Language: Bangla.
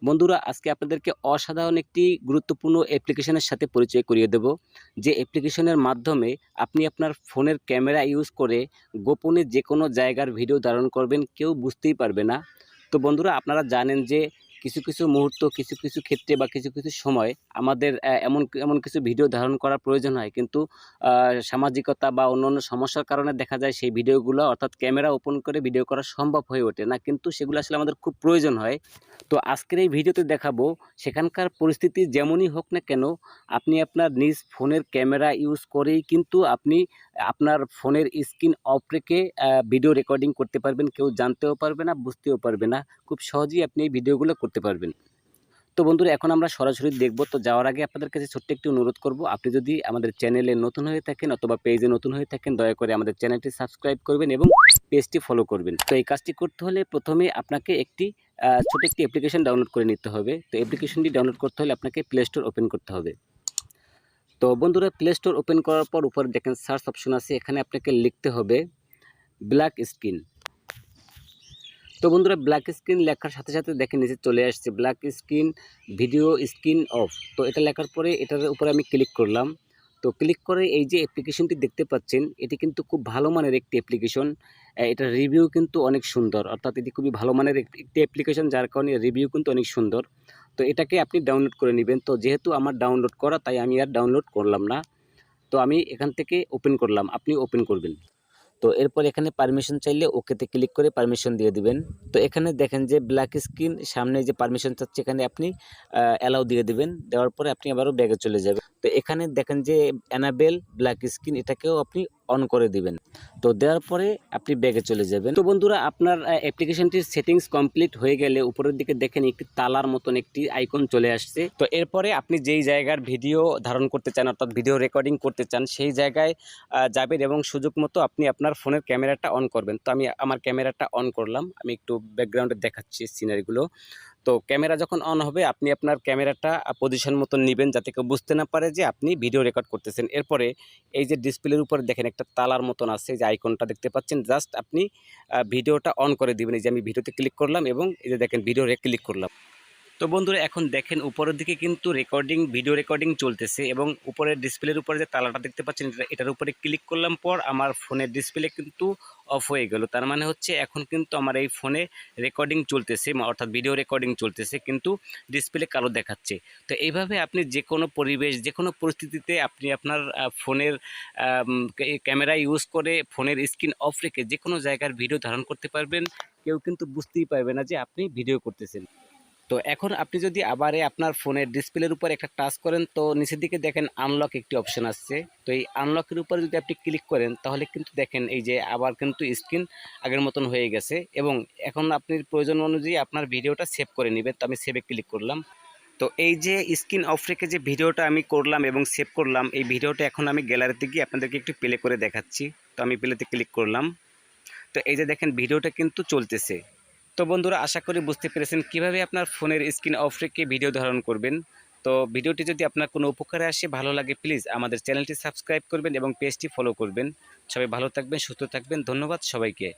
বন্ধুরা আজকে আপনাদেরকে অসাধারণ একটি গুরুত্বপূর্ণ অ্যাপ্লিকেশনের সাথে পরিচয় করিয়ে দেব। যে অ্যাপ্লিকেশনের মাধ্যমে আপনি আপনার ফোনের ক্যামেরা ইউজ করে গোপনে যে কোনো জায়গার ভিডিও ধারণ করবেন, কেউ বুঝতেই পারবে না। তো বন্ধুরা আপনারা জানেন যে কিছু কিছু মুহূর্ত, কিছু কিছু ক্ষেত্রে বা কিছু কিছু সময় আমাদের এমন এমন কিছু ভিডিও ধারণ করার প্রয়োজন হয়, কিন্তু সামাজিকতা বা অন্যান্য সমস্যার কারণে দেখা যায় সেই ভিডিওগুলো অর্থাৎ ক্যামেরা ওপেন করে ভিডিও করা সম্ভব হয়ে ওঠে না, কিন্তু সেগুলো আসলে আমাদের খুব প্রয়োজন হয়। তো আজকের এই ভিডিওতে দেখাবো সেখানকার পরিস্থিতি যেমনই হোক না কেন, আপনি আপনার নিজ ফোনের ক্যামেরা ইউজ করেই কিন্তু আপনি আপনার ফোনের স্ক্রিন অফ রেখে ভিডিও রেকর্ডিং করতে পারবেন। কেউ জানতেও পারবে না, বুঝতেও পারবে না। খুব সহজেই আপনি এই ভিডিওগুলো করতে পারবেন। তো বন্ধুরা এখন আমরা সরাসরি দেখব। তো যাওয়ার আগে আপনাদের কাছে ছোট্ট একটি অনুরোধ করব, আপনি যদি আমাদের চ্যানেলে নতুন হয়ে থাকেন অথবা পেজে নতুন হয়ে থাকেন, দয়া করে আমাদের চ্যানেলটি সাবস্ক্রাইব করবেন এবং পেজটি ফলো করবেন। তো এই কাজটি করতে হলে প্রথমে আপনাকে একটি ছোট একটি অ্যাপ্লিকেশন ডাউনলোড করে নিতে হবে। তো অ্যাপ্লিকেশনটি ডাউনলোড করতে হলে আপনাকে প্লে স্টোর ওপেন করতে হবে। তো বন্ধুরা প্লে স্টোর ওপেন করার পর উপরে দেখেন সার্চ অপশন আছে, এখানে আপনাকে লিখতে হবে ব্ল্যাক স্ক্রিন। তো বন্ধুরা ব্ল্যাক স্ক্রিন লেখার সাথে সাথে দেখেন নিচে চলে আসছে black screen video screen off. তো এটা লেখার পরে এটার উপরে আমি ক্লিক করলাম। তো ক্লিক করে এই যে অ্যাপ্লিকেশনটি দেখতে পাচ্ছেন, এটি কিন্তু খুব ভালো মানের একটি অ্যাপ্লিকেশন। এটার রিভিউ কিন্তু অনেক সুন্দর, অর্থাৎ এটি খুবই ভালো মানের একটি অ্যাপ্লিকেশন, যার কারণে রিভিউ কিন্তু অনেক সুন্দর। তো এটাকে আপনি ডাউনলোড করে নেবেন। তো যেহেতু আমার ডাউনলোড করা, তাই আমি আর ডাউনলোড করলাম না। তো আমি এখান থেকে ওপেন করলাম, আপনি ওপেন করবেন। তো এরপর এখানে পারমিশন চাইলে ওকেতে ক্লিক করে পারমিশন দিয়ে দিবেন। তো এখানে দেখেন যে ব্ল্যাক স্ক্রিন, সামনে যে পারমিশন চাচ্ছে এখানে আপনি অ্যালাউ দিয়ে দিবেন। দেওয়ার পরে আপনি আবারও ব্যাগে চলে যাবেন। তো এখানে দেখেন যে এনাবেল ব্ল্যাক স্ক্রিন, এটাকেও আপনি অন করে দিবেন। তো দেওয়ার পরে আপনি ব্যাগে চলে যাবেন। তো বন্ধুরা আপনার অ্যাপ্লিকেশনটির সেটিংস কমপ্লিট হয়ে গেলে উপরের দিকে দেখেন একটি তালার মতন একটি আইকন চলে আসছে। তো এরপরে আপনি যেই জায়গার ভিডিও ধারণ করতে চান অর্থাৎ ভিডিও রেকর্ডিং করতে চান, সেই জায়গায় যাবেন এবং সুযোগ মতো আপনি আপনার ফোনের ক্যামেরাটা অন করবেন। তো আমি আমার ক্যামেরাটা অন করলাম। আমি একটু ব্যাকগ্রাউন্ডে দেখাচ্ছি সিনারিগুলো। তো ক্যামেরা যখন অন হবে আপনি আপনার ক্যামেরাটা পজিশন মতো নেবেন, যাতে কেউ বুঝতে না পারে যে আপনি ভিডিও রেকর্ড করতেছেন। এরপরে এই যে ডিসপ্লের উপরে দেখেন একটা তালার মতন আছে, যে আইকনটা দেখতে পাচ্ছেন, জাস্ট আপনি ভিডিওটা অন করে দিবেন। এই যে আমি ভিডিওতে ক্লিক করলাম এবং এই যে দেখেন ভিডিও ক্লিক করলাম। তো বন্ধুরা এখন দেখেন উপরের দিকে কিন্তু ভিডিও রেকর্ডিং চলতেছে এবং উপরের ডিসপ্লের উপরে যে তালাটা দেখতে পাচ্ছেন, এটার উপরে ক্লিক করলাম পর আমার ফোনের ডিসপ্লে কিন্তু অফ হয়ে গেল। তার মানে হচ্ছে এখন কিন্তু আমার এই ফোনে রেকর্ডিং চলতেছে, অর্থাৎ ভিডিও রেকর্ডিং চলতেছে, কিন্তু ডিসপ্লে কালো দেখাচ্ছে। তো এইভাবে আপনি যে কোনো পরিবেশ, যে কোনো পরিস্থিতিতে আপনি আপনার ফোনের ক্যামেরা ইউজ করে ফোনের স্ক্রিন অফ রেখে যে কোনো জায়গার ভিডিও ধারণ করতে পারবেন। কেউ কিন্তু বুঝতেই পারবে না যে আপনি ভিডিও করতেছেন। তো এখন আপনি যদি আবার আপনার ফোনের ডিসপ্লের উপর একটা টাচ করেন, তো নিচের দিকে দেখেন আনলক একটি অপশন আসছে। তো এই আনলকের উপরে যদি আপনি ক্লিক করেন, তাহলে কিন্তু দেখেন এই যে আবার কিন্তু স্ক্রিন আগের মতন হয়ে গেছে এবং এখন আপনি প্রয়োজন অনুযায়ী আপনার ভিডিওটা সেভ করে নেবেন। তো আমি সেভে ক্লিক করলাম। তো এই যে স্ক্রিন অফ রেখে যে ভিডিওটা আমি করলাম এবং সেভ করলাম, এই ভিডিওটা এখন আমি গ্যালারিতে গিয়ে আপনাদেরকে একটু প্লে করে দেখাচ্ছি। তো আমি প্লেতে ক্লিক করলাম। তো এই যে দেখেন ভিডিওটা কিন্তু চলতেছে। তো বন্ধুরা আশা করি বুঝতে পেরেছেন কিভাবে আপনার ফোনের স্ক্রিন অফ রেখে ভিডিও ধারণ করবেন। তো ভিডিওটি যদি আপনার কোনো উপকারে আসে, ভালো লাগে, প্লিজ আমাদের চ্যানেলটি সাবস্ক্রাইব করবেন এবং পেজটি ফলো করবেন। সবাই ভালো থাকবেন, সুস্থ থাকবেন। ধন্যবাদ সবাইকে।